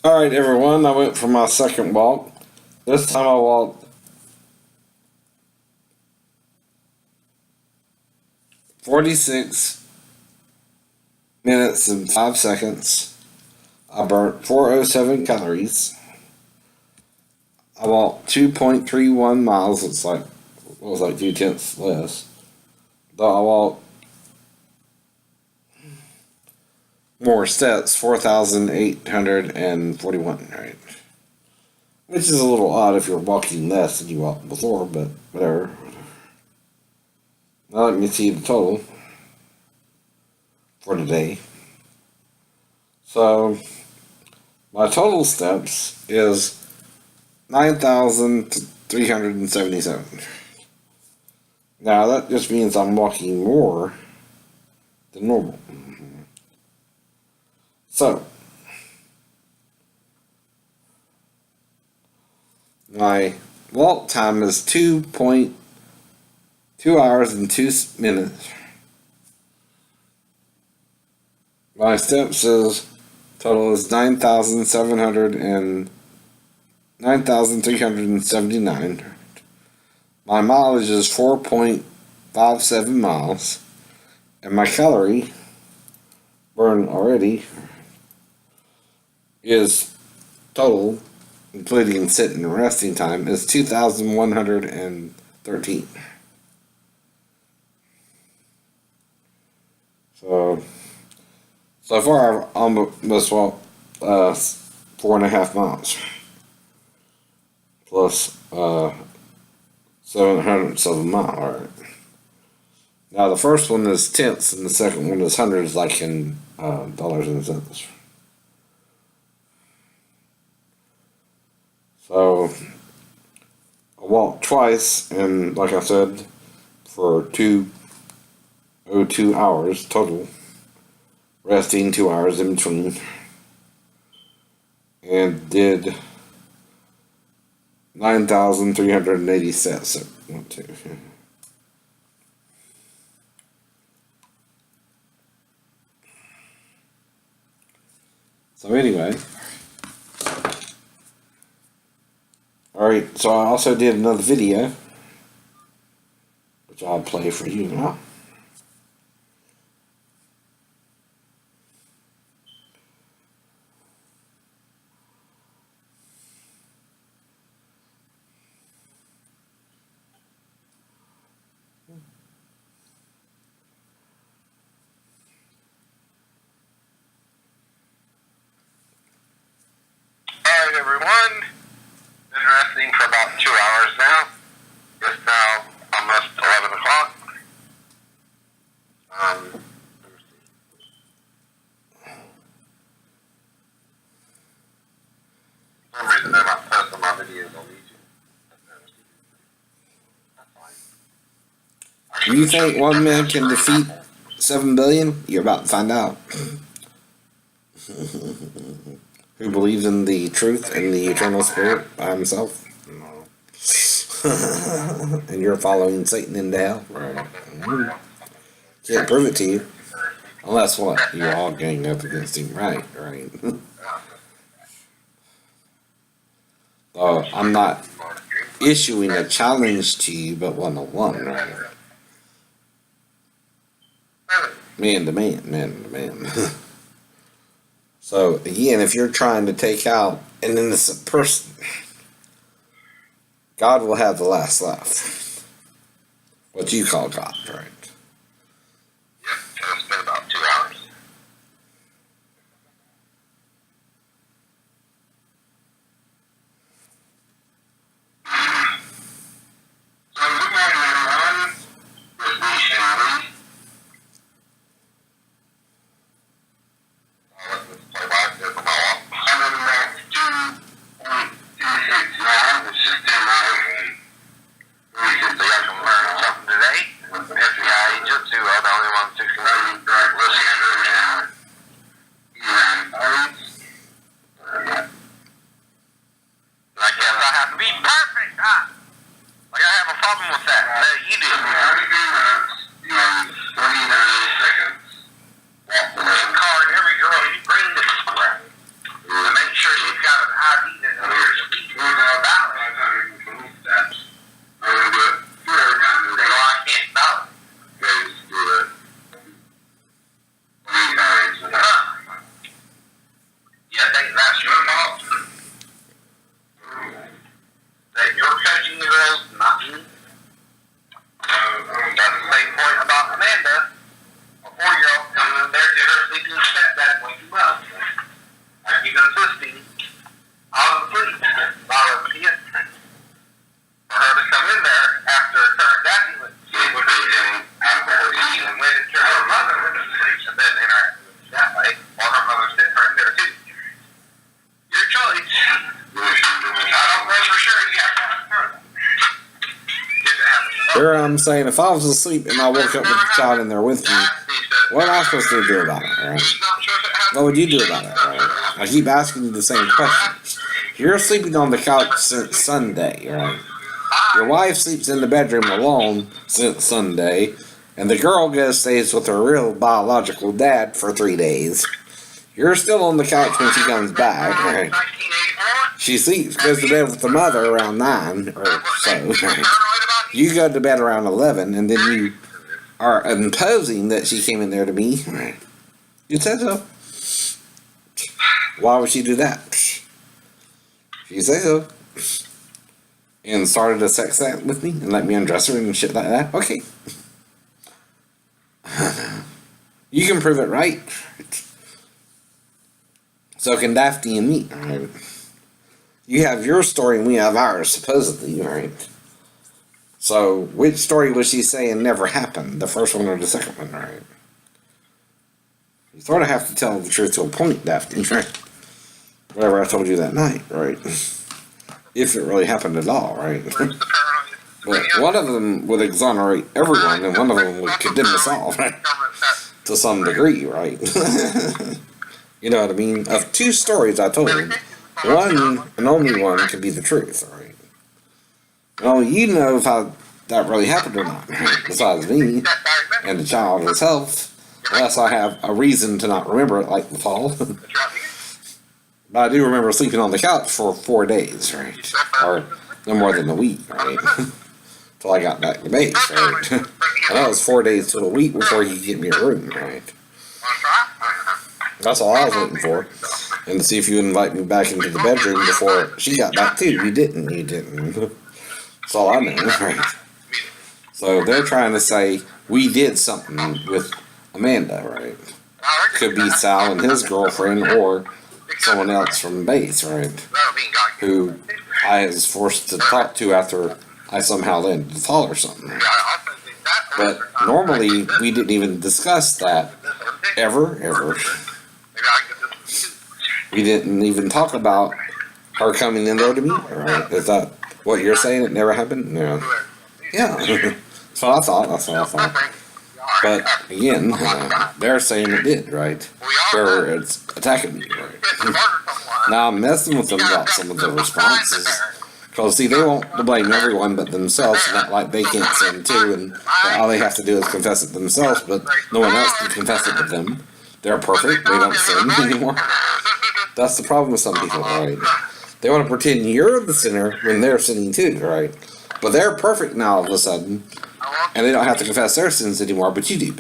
Alright, everyone, I went for my second walk. This time I walked 46 minutes and 5 seconds. I burnt 407 calories. I walked 2.31 miles. It's like, it was like 2/10 less. Though I walked more steps, 4,841, right? Which is a little odd if you're walking less than you walked before, but whatever. Now let me see the total for today. So, my total steps is 9,377. Now that just means I'm walking more than normal. So, my walk time is 2 hours and 2 minutes. My steps is total is 9,379. My mileage is 4.57 miles. And my calorie burn already is total, including sitting and resting time, is 2,113. So far I've almost walked 4.5 miles. Plus 700ths of a mile, alright. Now the first one is tenths and the second one is hundreds, like in dollars and cents. So I walked twice, and like I said, for 2 hours total, resting 2 hours in between, and did 9,380 steps. So, 1, 2. So anyway, alright, so I also did another video, which I'll play for you now. Alright, everyone. Been resting for about 2 hours now. It's now almost 11 o'clock. For some reason they're not posting my videos on YouTube. That's fine. Do you think one man can defeat 7 billion? You're about to find out. Who believes in the truth and the eternal spirit by himself? No. And you're following Satan into hell? Right. Can't prove it to you. Unless what? You're all gang up against him. Right. I'm not issuing a challenge to you, but 1-on-1, right? Man to man. So, again, if you're trying to take out an innocent person, God will have the last laugh. What you call God, right? Yep, it's been about 2 hours. So, good morning, everyone. This is Shannon. Let's play back there for my walk. 192.269, which is 10 miles. We can see I can learn something today. If you have sleeping in the stepdad wake him up. I keep insisting. I was asleep. I was asleep. For her to come in there after her daddy went to sleep with her after her eating and waited till her mother went to sleep and then interact with her that way, or her mother sitting her in there too. Your choice. I don't know for sure you have to ask her. Here I'm saying, if I was asleep and I woke up with the child in there with me, what am I supposed to do about it, right? What would you do about it, right? I keep asking you the same question. You're sleeping on the couch since Sunday, right? Your wife sleeps in the bedroom alone since Sunday, and the girl stays with her real biological dad for 3 days. You're still on the couch when she comes back, right? She goes to bed with the mother around 9 or so, right? You go to bed around 11, and then you are imposing that she came in there to me, right? You said so. Why would she do that? She said so. And started a sex act with me and let me undress her and shit like that. Okay. You can prove it, right? So can Daphne and me, right? You have your story and we have ours, supposedly, right? So, which story was she saying never happened? The first one or the second one, right? You sort of have to tell the truth to a point, Daphne, right? Whatever I told you that night, right? If it really happened at all, right? But one of them would exonerate everyone, and one of them would condemn us all, right? To some degree, right? You know what I mean? Of 2 stories I told, one and only one could be the truth, right? And only you know if that really happened or not, right? Besides me and the child himself, unless I have a reason to not remember it, like the fall. But I do remember sleeping on the couch for 4 days, right? Or no more than a week, right? Till I got back to base, right? And that was 4 days to a week before he could get me a room, right? That's all I was waiting for. And to see if you would invite me back into the bedroom before she got back too. You didn't. That's all I know, right? So they're trying to say we did something with Amanda, right? Could be Sal and his girlfriend or someone else from base, right? Who I was forced to talk to after I somehow landed the fall or something. Right? But normally we didn't even discuss that ever. We didn't even talk about her coming in there to meet her, right? Is that what you're saying? It never happened? No. Yeah. That's what I thought. But again, they're saying it did, right? Where it's attacking me, right? Now I'm messing with them about some of the responses. Because, see, they want to blame everyone but themselves, and not like they can't sin too, and all they have to do is confess it themselves, but no one else can confess it but them. They're perfect, they don't sin anymore. That's the problem with some people, right? They want to pretend you're the sinner when they're sinning too, right? But they're perfect now all of a sudden, and they don't have to confess their sins anymore, but you do.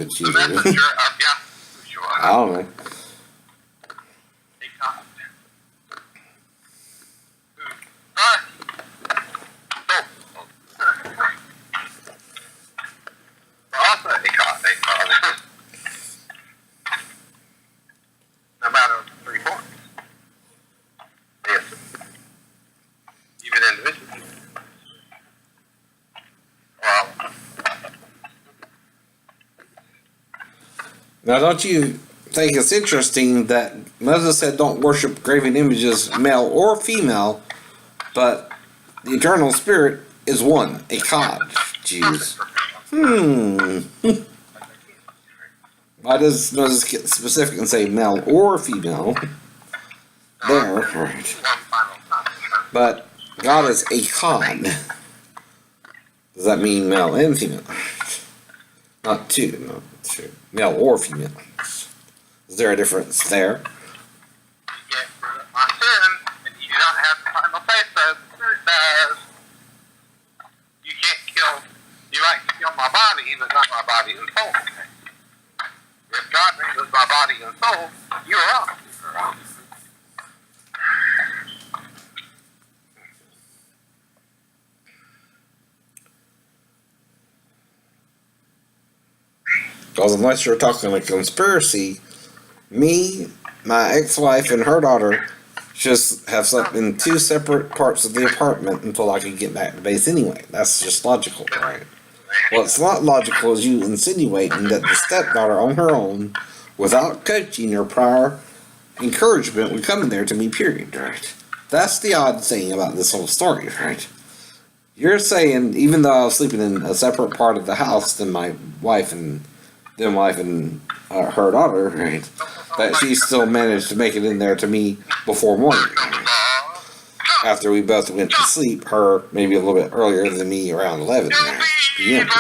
I don't know. No matter 3 points. Yes. Even individually. Well. Now, don't you think it's interesting that Moses said don't worship graven images, male or female, but the eternal spirit is one, a God. Jeez. Why does Moses get specific and say male or female? There, right. But God is a God. Does that mean male and female? Not two. Male or female. Is there a difference there? You get rid of my sin, and you don't have the final say so. Says you can't kill. You might kill my body, but not my body and soul. If God raises my body and soul, you're wrong. You're wrong. Because unless you're talking a conspiracy, Me, my ex-wife, and her daughter just have slept in two separate parts of the apartment until I could get back to base anyway. That's just logical, right? What's not logical is you insinuating that the stepdaughter on her own, without coaching or prior encouragement, would come in there to me, period, right? That's the odd thing about this whole story, right? You're saying, even though I was sleeping in a separate part of the house than my wife and her daughter, right, that she still managed to make it in there to me before morning. Right? After we both went to sleep, her maybe a little bit earlier than me, around 11 p.m.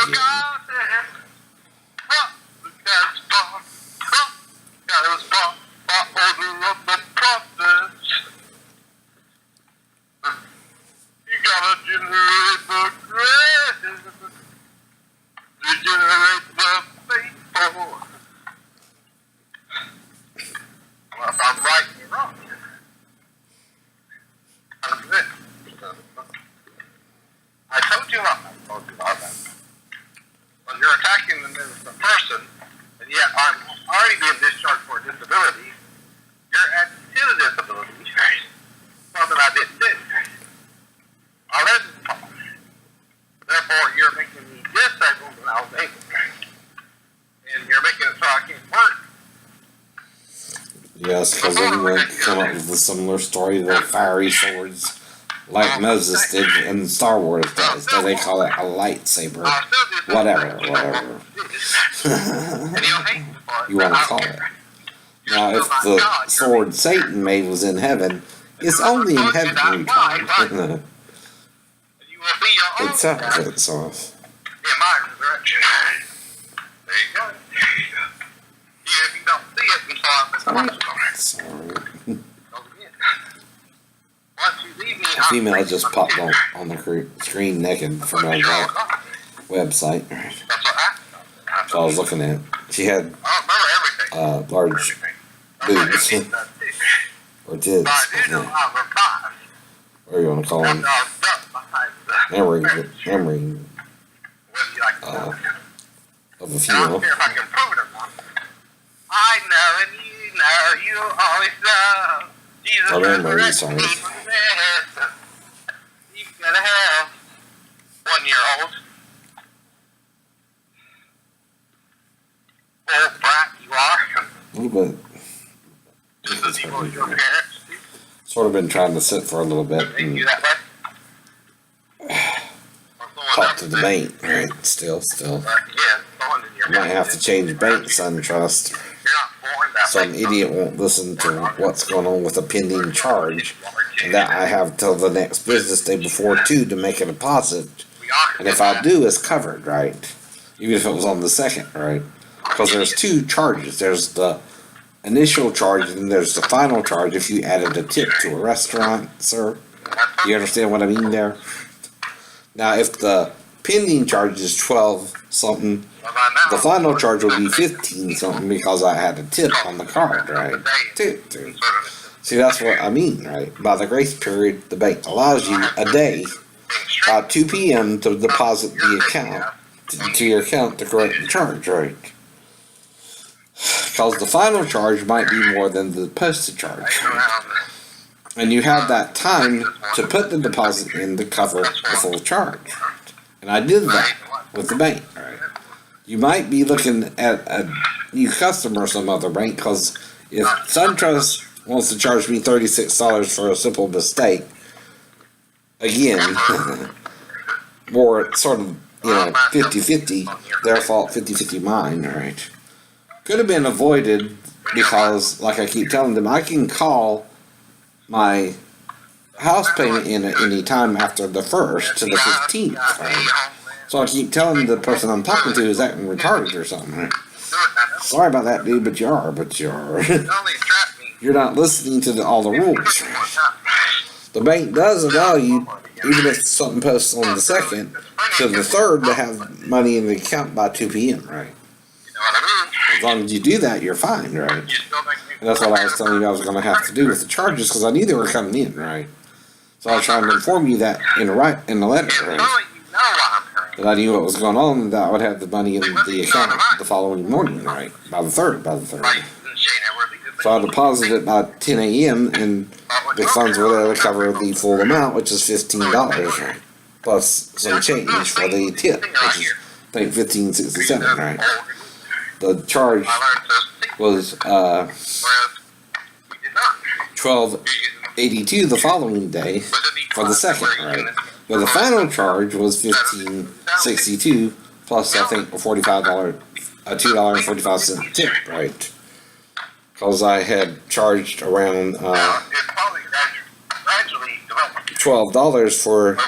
Yes, because anyone could come up with a similar story that fiery swords, like Moses did in Star Wars does. They call it a lightsaber. Whatever. You want to call it. Now, if the sword Satan made was in heaven, it's only in heaven we find. It sounds it, so. In my direction. There you go. If you don't see it, Sorry. A female just popped on the screen naked from our website. So I was looking at it. She had large boobs. Or tits. Or you want to call them memory of a female. I know and you know you always know Jesus. Oh, memory, sorry. You gotta have 1-year-old. Old brat you are. A little bit. Just as evil as your parents do. Sort of been trying to sit for a little bit and You that way? talk to the bank, right? Still. I might have to change bank, SunTrust. Some idiot won't listen to what's going on with a pending charge, and that I have till the next business day before 2 to make a deposit. And if I do, it's covered, right? Even if it was on the 2nd, right? Because there's 2 charges. There's the initial charge, and then there's the final charge if you added a tip to a restaurant, sir. You understand what I mean there? Now, if the pending charge is 12 something, the final charge will be 15 something because I had a tip on the card, right? Tip. See, that's what I mean, right? By the grace period, the bank allows you a day by 2 p.m. to deposit the account to your account to correct the charge, right? Because the final charge might be more than the posted charge, right? And you have that time to put the deposit in to cover the full charge, right? And I did that with the bank, right? You might be looking at a new customer or some other bank, because if SunTrust wants to charge me $36 for a simple mistake, again, more sort of, 50-50, their fault, 50-50 mine, right? Could have been avoided because, like I keep telling them, I can call my house payment in at any time after the 1st to the 15th, right? So I keep telling the person I'm talking to is acting retarded or something, right? Sorry about that, dude, but you are. You're not listening to all the rules, right? The bank does allow you, even if something posts on the 2nd, to the 3rd to have money in the account by 2 p.m., right? As long as you do that, you're fine, right? And that's what I was telling you I was going to have to do with the charges, because I knew they were coming in, right? So I was trying to inform you that in the letter, right? That I knew what was going on, and that I would have the money in the account the following morning, right? By the 3rd. So I deposited it by 10 a.m. and the funds were there to cover the full amount, which is $15, right? Plus some change for the tip, which is, I think, $15.67, right? The charge was $12.82 the following day for the second, right? But the final charge was $15.62 plus, I think, a $2.45 tip, right? Because I had charged around $12 for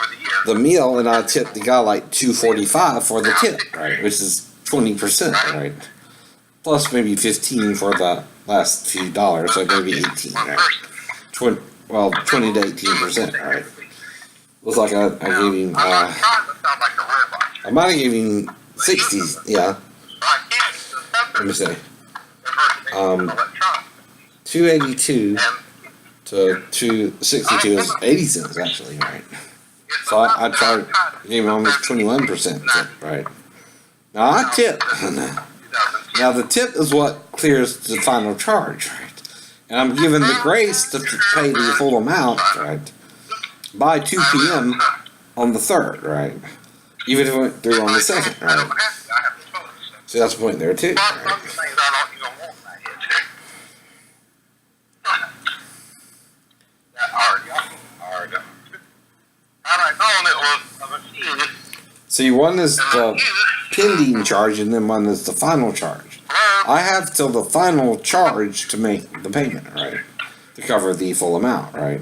the meal, and I tipped the guy like $2.45 for the tip, right? Which is 20%, right? Plus maybe 15 for the last few dollars, so maybe 18, right? 20 to 18%, right? Looks like I gave him, I might have gave him 60, yeah. Let me see. 282 to 262 is 80 cents, actually, right? So I gave him almost 21% tip, right? Now I tip. Now the tip is what clears the final charge, right? And I'm given the grace to pay the full amount, right? By 2 p.m. on the 3rd, right? Even if it went through on the 2nd, right? See, that's the point there too, right? See, one is the pending charge and then one is the final charge. I have till the final charge to make the payment, right? To cover the full amount, right?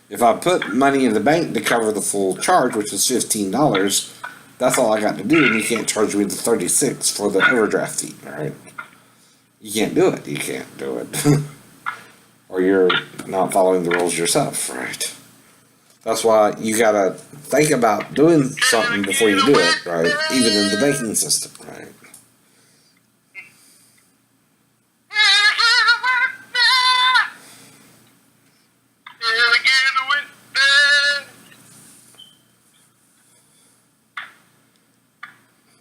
If I put money in the bank to cover the full charge, which is $15, that's all I got to do, and you can't charge me the $36 for the overdraft fee, right? You can't do it. You can't do it. Or you're not following the rules yourself, right? That's why you gotta think about doing something before you do it, right? Even in the banking system, right?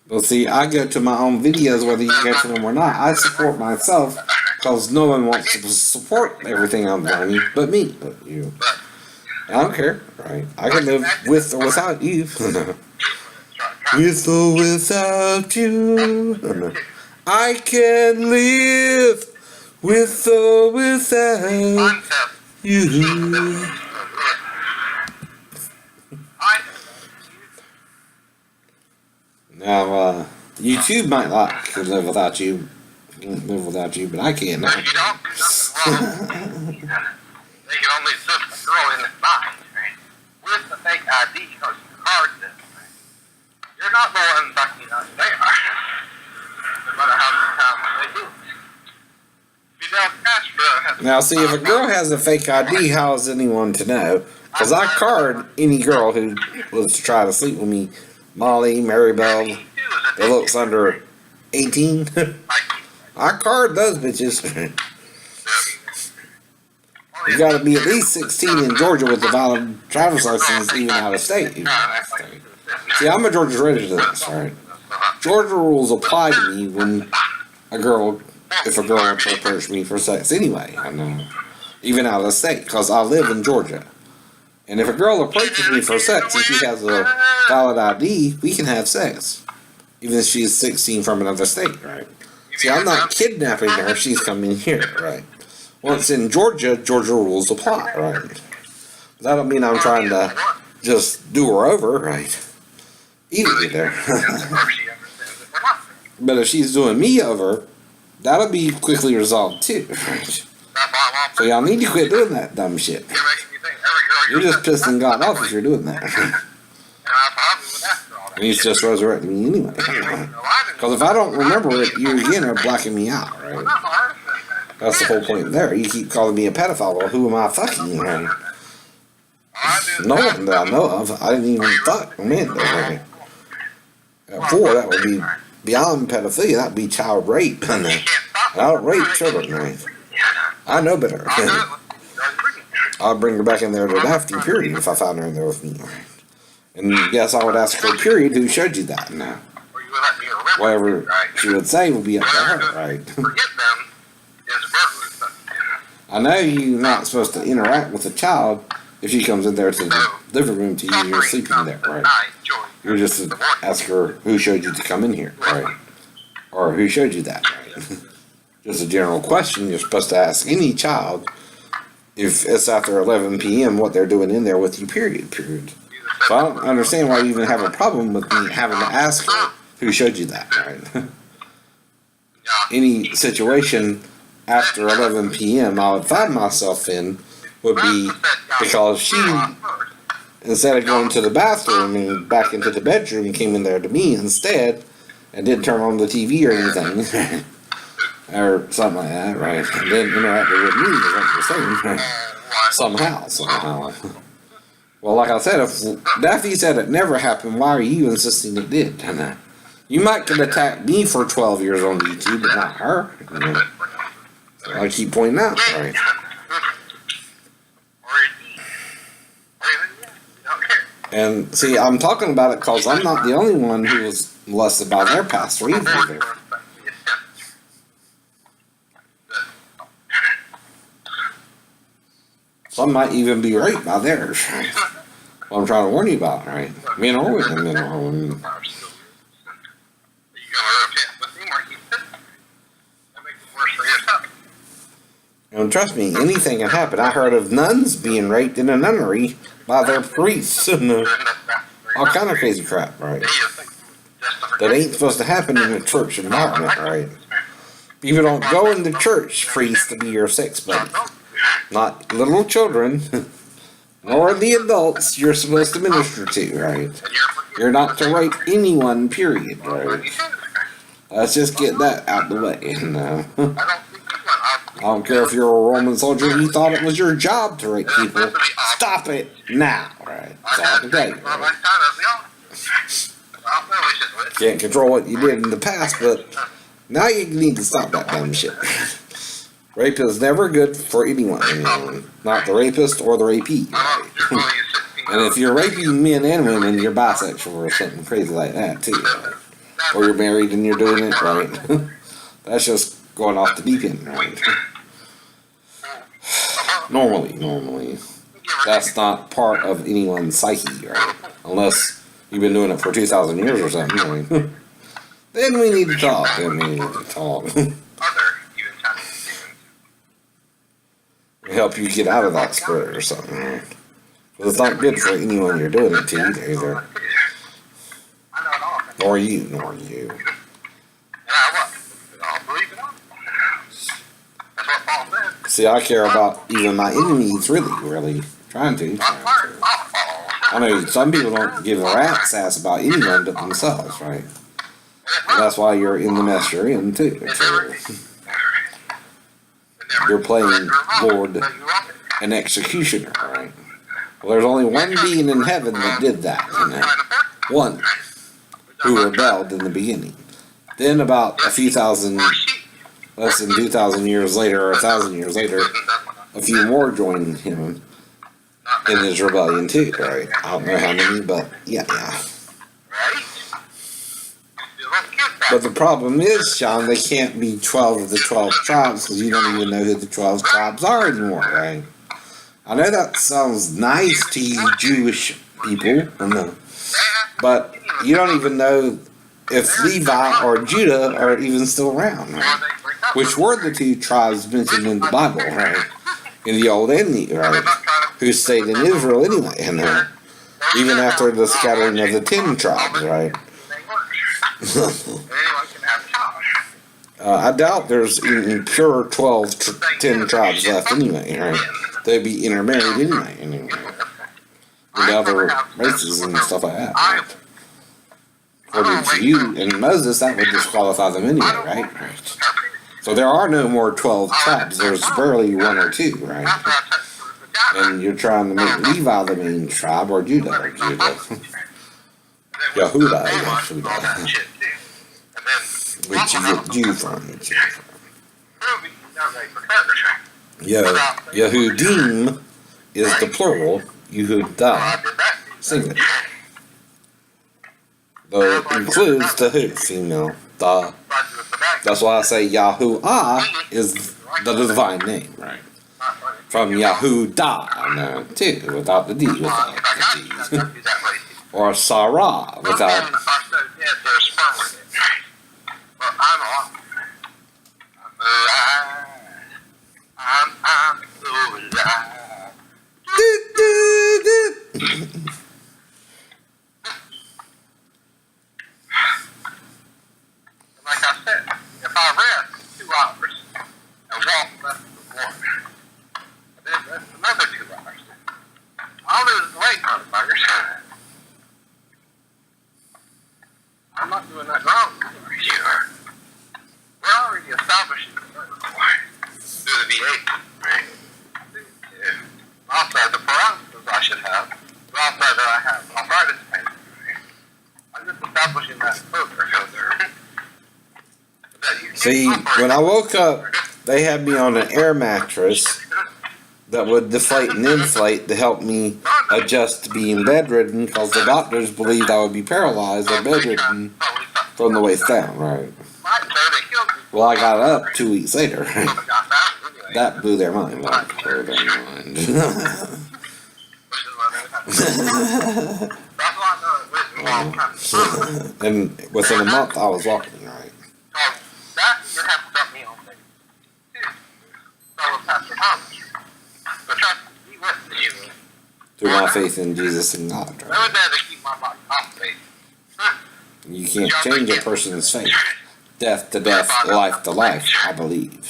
Well, see, I go to my own videos, whether you go to them or not. I support myself because no one wants to support everything I'm doing but me, but you. I don't care, right? I can live with or without you. With or without you. I can live with or without you. Now, YouTube might like to live without you. Live without you, but I can't. If you don't, there's nothing wrong. They can only put a girl in the box, right? With the fake ID, because the card says, right? You're not the one fucking us. They are. No matter how many times they do it. Fidel Castro has. Now, see, if a girl has a fake ID, how is anyone to know? Because I card any girl who was to try to sleep with me, Molly, Maribel, that looks under 18. I card those bitches. You gotta be at least 16 in Georgia with a valid driver's license, even out of state. See, I'm a Georgia resident, right? Georgia rules apply to me when if a girl approaches me for sex anyway. I know. Even out of state, because I live in Georgia. And if a girl approaches me for sex and she has a valid ID, we can have sex. Even if she's 16 from another state, right? See, I'm not kidnapping her, she's coming here, right? Once in Georgia, Georgia rules apply, right? But that don't mean I'm trying to just do her over, right? Either there. But if she's doing me over, that'll be quickly resolved too, right? So y'all need to quit doing that dumb shit. You're just pissing God off if you're doing that. And he's just resurrecting me anyway. Because if I don't remember it, you again are blacking me out, right? That's the whole point there. You keep calling me a pedophile. Well, who am I fucking, right? No one that I know of. I didn't even fuck men, right? At 4, that would be beyond pedophilia. That would be child rape. And I don't rape children, right? I know better. I'll bring her back in there to after period if I found her in there with me, right? And yes, I would ask her, period, who showed you that? Now, whatever she would say would be up to her, right? I know you're not supposed to interact with a child if she comes in there to the living room to you and you're sleeping there, right? You're just to ask her who showed you to come in here, right? Or who showed you that, right? Just a general question you're supposed to ask any child if it's after 11 p.m. what they're doing in there with you, period. So I don't understand why you even have a problem with me having to ask her who showed you that, right? Any situation after 11 p.m. I would find myself in would be because she, instead of going to the bathroom and back into the bedroom, came in there to me instead and didn't turn on the TV or anything. Or something like that, right? And then interacted with me, is what you're saying, right? Somehow. Well, like I said, if Daffy said it never happened, why are you insisting it did? And, you might could attack me for 12 years on YouTube, but not her. You know? So I keep pointing out, right? And see, I'm talking about it because I'm not the only one who was molested by their pastor either. Some might even be raped by theirs. Right? What I'm trying to warn you about, right? Men or women, men or women. And trust me, anything can happen. I heard of nuns being raped in a nunnery by their priests and all kind of crazy crap, right? That ain't supposed to happen in a church environment, right? People don't go in the church, priests, to be your sex buddy. Not little children, nor the adults you're supposed to minister to, right? You're not to rape anyone, period, right? Let's just get that out the way. I don't care if you're a Roman soldier and you thought it was your job to rape people. Stop it now, right? That's all I can tell you, right? Can't control what you did in the past, but now you need to stop that dumb shit. Rape is never good for anyone, not the rapist or the rapee. Right? And if you're raping men and women, you're bisexual or something crazy like that too. Right? Or you're married and you're doing it, right? That's just going off the deep end, right? Normally. That's not part of anyone's psyche, right? Unless you've been doing it for 2,000 years or something. Right? Then we need to talk. Help you get out of that spirit or something, right? But it's not good for anyone you're doing it to either. Nor you. See, I care about even my enemies, really trying to. I know some people don't give a rat's ass about anyone but themselves, right? And that's why you're in the mess you're in, too. You're playing Lord and Executioner, right? Well, there's only one being in heaven that did that. One who rebelled in the beginning. Then about less than 2,000 years later, or 1,000 years later, a few more joined him in his rebellion too, right? I don't know how many, but yeah. But the problem is, Sean, they can't be 12 of the 12 tribes because you don't even know who the 12 tribes are anymore, right? I know that sounds nice to you Jewish people, but you don't even know if Levi or Judah are even still around, right? Which were the two tribes mentioned in the Bible, right? In the Old and the right? Who stayed in Israel anyway, even after the scattering of the 10 tribes, right? I doubt there's even pure 10 tribes left anyway, right? They'd be intermarried anyway. With other races and stuff like that, right? According to you and Moses, that would disqualify them anyway, right? So there are no more 12 tribes. There's barely one or two, right? And you're trying to make Levi the main tribe, or Judah. Yehuda. Which you get Jew from. Yehudim is the plural. Yehuda, singular. Though it includes the who, female. That's why I say Yahuwah is the divine name, right? From Yahudah, no, too, without the D, without If I got the you, D. I'd do that way. Or Sarah, Some men without. are so dead they're sperm with it. Well, I'm alive. I'm so alive. Do, do, do. Like I said, if I rest 2 hours and walk less than 1, then that's another 2 hours. I'll lose the weight, motherfuckers. I'm not doing that wrong. You are. We're already establishing the reservoir through the VA, right? Yeah. Also, the parameters I should have, but also that I have arthritis pain. I'm just establishing that further. See, when I woke up, they had me on an air mattress that would deflate and inflate to help me adjust to being bedridden because the doctors believed I would be paralyzed or bedridden from the waist down, right? Well, I got up 2 weeks later. That blew their mind. That blew their mind. And within a month, I was walking, right? Through my faith in Jesus and God, right? You can't change a person's faith. Death to death, life to life, I believe.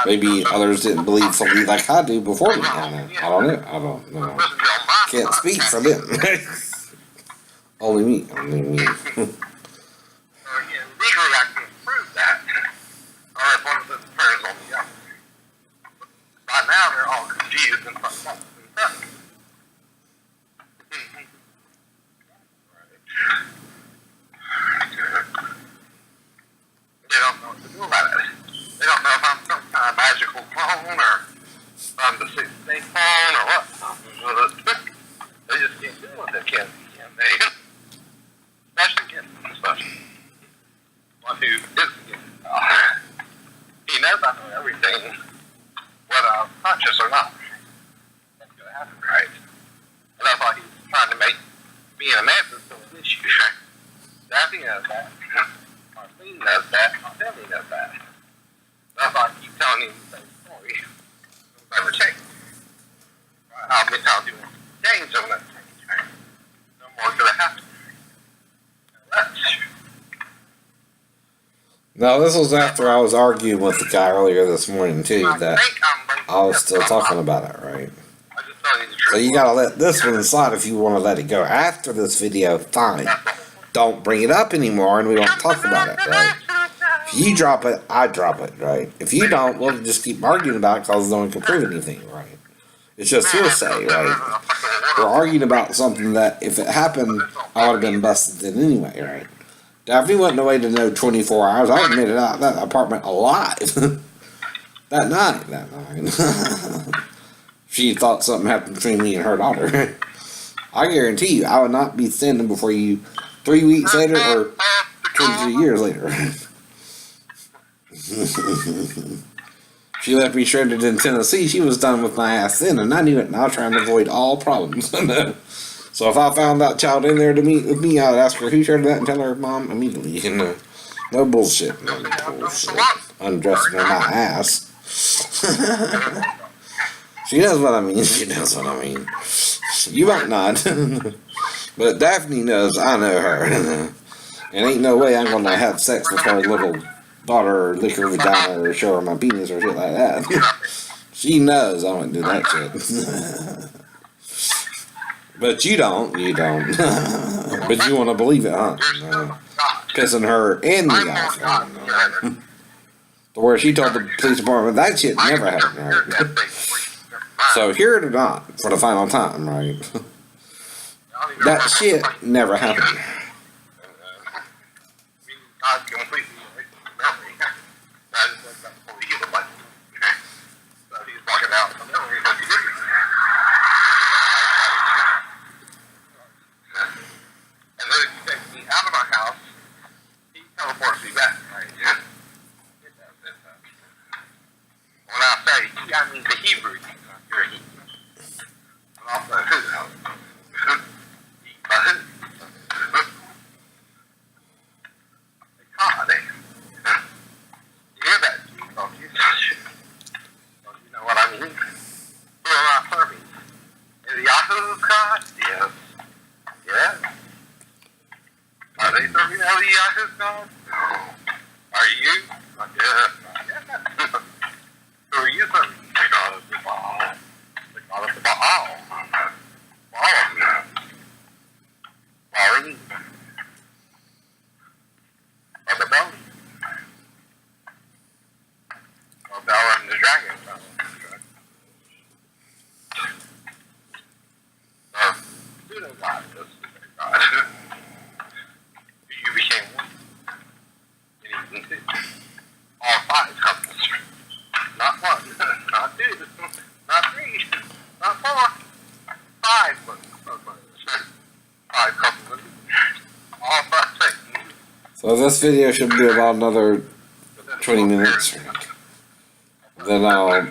Maybe others didn't believe fully like I do before me. I don't know. Can't speak for them. Only me. Legally, I can't prove that. Or if one of the prayers on the other. By now, they're all confused and fucked up. They don't know what to do about it. They don't know if I'm some kind of magical clone or if I'm the 6th-day clone or what. They just can't do what they can they? Especially getting especially one who isn't getting he knows I know everything, whether I'm conscious or not. That's going to happen, right? And that's why he's trying to make me and Amanda still an issue. Daphne knows that. Marlene knows that. My family knows that. That's why I keep telling him the same story. It'll never change. I'll do it. Change, it'll never change, right? No more could have happened. No, this was after I was arguing with the guy earlier this morning, too, that I was still talking about it, right? So you gotta let this one slide if you want to let it go. After this video, fine. Don't bring it up anymore and we don't talk about it, right? If you drop it, I drop it, right? If you don't, we'll just keep arguing about it because no one can prove anything, right? It's just hearsay, right? We're arguing about something that, if it happened, I would have been busted in anyway, right? Daphne wouldn't have waited no 24 hours. I would have made it out of that apartment alive. that night. She thought something happened between me and her daughter. I guarantee you, I would not be standing before you 3 weeks later or 23 years later. She left me stranded in Tennessee. She was done with my ass then, and I knew it, and I was trying to avoid all problems. So if I found that child in there to meet with me, I would ask her who shared that and tell her mom immediately. And no bullshit. No bullshit. Undressing her my ass. She knows what I mean. She knows what I mean. You might not. But Daphne knows I know her. And ain't no way I'm going to have sex with her little daughter or lick her vagina or show her my penis or shit like that. She knows I wouldn't do that shit. But you don't. But you want to believe it, huh? Pissing her in the off. To where she told the police department that shit never happened, right? So hear it or not, for the final time, right? That shit never happened. I mean the Hebrew. You're a Hebrew. But also who? God, you hear that? Don't you? Don't you know what I mean? Who am I serving? Is Yahoo God? Yes. Yeah. Are they serving Yahoo God? No. Are you? Yes. Yeah. Who are you serving? The God of the Baal. The God of the Baal. Baalim. Or the belly. Or Bella and the dragon. Pseudo God. God. You became one. And even two. All five couples. Not one. Not two. Not three. Not four. Five. Five couples. All five seconds. So this video should be about another 20 minutes. Then I'll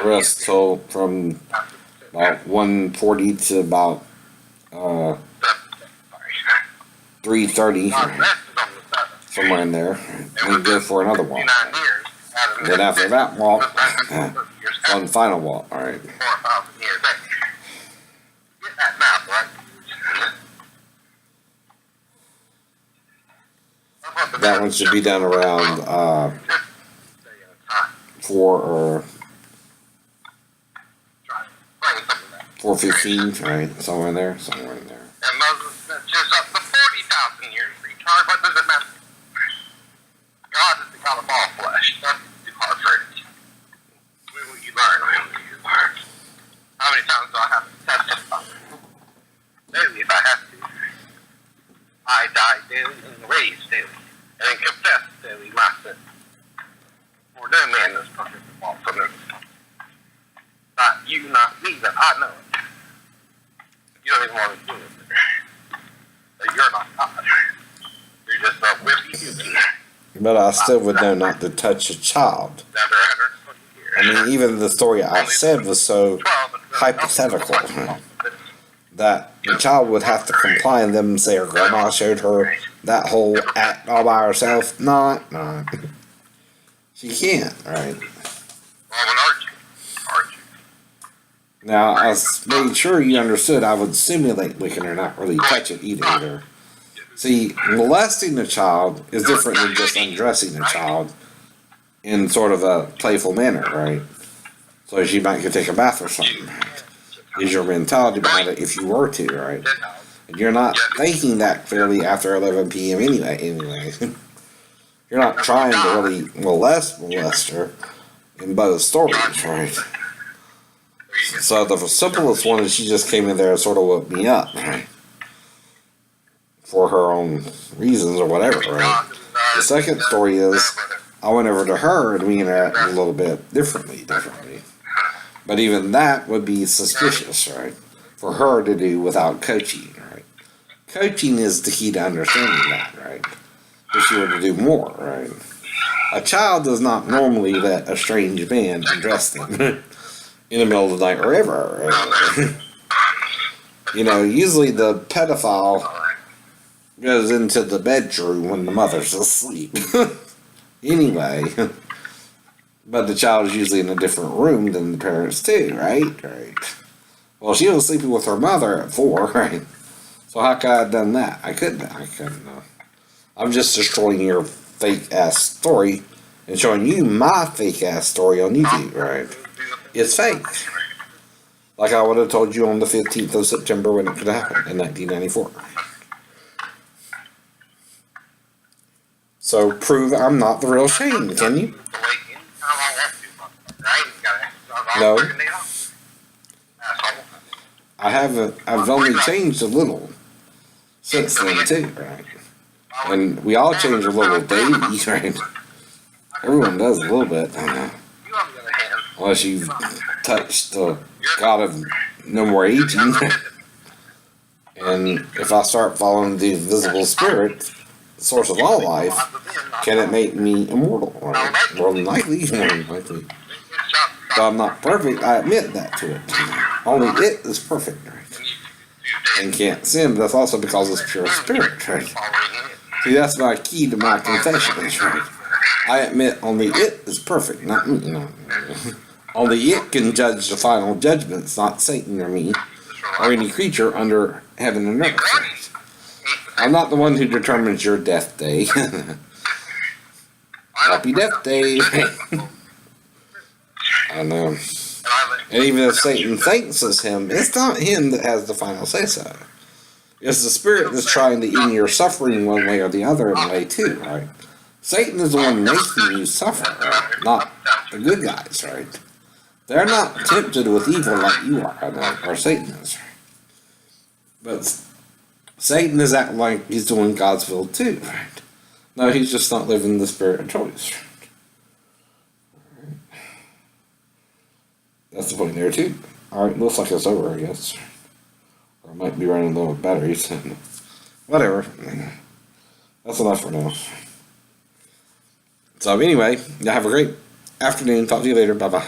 rest till from about 1:40 to about 3:30, somewhere in there. We go for another walk. Then after that walk, one final walk. All right. That one should be done around 4 or 4:15, right? Somewhere in there. Somewhere in there. And Moses just up to 40,000 years retard. What does it matter? God is the God of all flesh. Nothing too hard for it. When will you learn? When will you learn? How many times do I have to testify? Daily, if I have to. I die daily and raise daily. And confess daily my sin. For no man is perfect in all from it. Not you, not me, but I know it. You don't even want to do it. But you're not God. You're just a whiskey human. But I still would know not to touch a child. I mean, even the story I said was so hypothetical that the child would have to comply and them say her grandma showed her that whole act all by herself. Not. She can't, right? Now, I made sure you understood I would simulate licking her, not really touch it either. See, molesting a child is different than just undressing a child in sort of a playful manner, right? So she might go take a bath or something. Is your mentality behind it if you were to, right? And you're not thinking that clearly after 11 p.m. anyway. You're not trying to really molest her in both stories, right? So the simplest one is she just came in there and sort of woke me up, right? For her own reasons or whatever, right? The second story is I went over to her and we interacted a little bit differently. But even that would be suspicious, right? For her to do without coaching, right? Coaching is the key to understanding that, right? If she were to do more, right? A child does not normally let a strange man undress them in the middle of the night or ever. Right? You know, usually the pedophile goes into the bedroom when the mother's asleep. Anyway, but the child is usually in a different room than the parents too, right? Right. Well, she was sleeping with her mother at 4, right? So how could I have done that? I couldn't. I'm just destroying your fake ass story and showing you my fake ass story on YouTube, right? It's fake. Like I would have told you on the 15th of September when it could happen in 1994. So prove I'm not the real Shane, can you? No. I haven't. I've only changed a little since then too, right? And we all change a little daily, right? Everyone does a little bit. Unless you've touched the God of no more aging. And if I start following the invisible spirit, the source of all life, can it make me immortal? Right? More than likely. Though I'm not perfect, I admit that to it. Only it is perfect, right? And can't sin, but that's also because it's pure spirit, right? See, that's my key to my confession, right? I admit only it is perfect, not me, Only it can judge the final judgments, not Satan or me, or any creature under heaven and earth. Right? I'm not the one who determines your death day. Happy death day. I know. And even if Satan thinks it's him, it's not him that has the final say-so. It's the spirit that's trying to end your suffering one way or the other in a way too, right? Satan is the one making you suffer, right? Not the good guys, right? They're not tempted with evil like you are, or Satan is. But Satan is acting like he's doing God's will too, right? No, he's just not living the spirit of choice. That's the point there too. Alright, looks like it's over, I guess. Or I might be running low on batteries. Whatever. That's enough for now. So anyway, y'all have a great afternoon. Talk to you later. Bye-bye.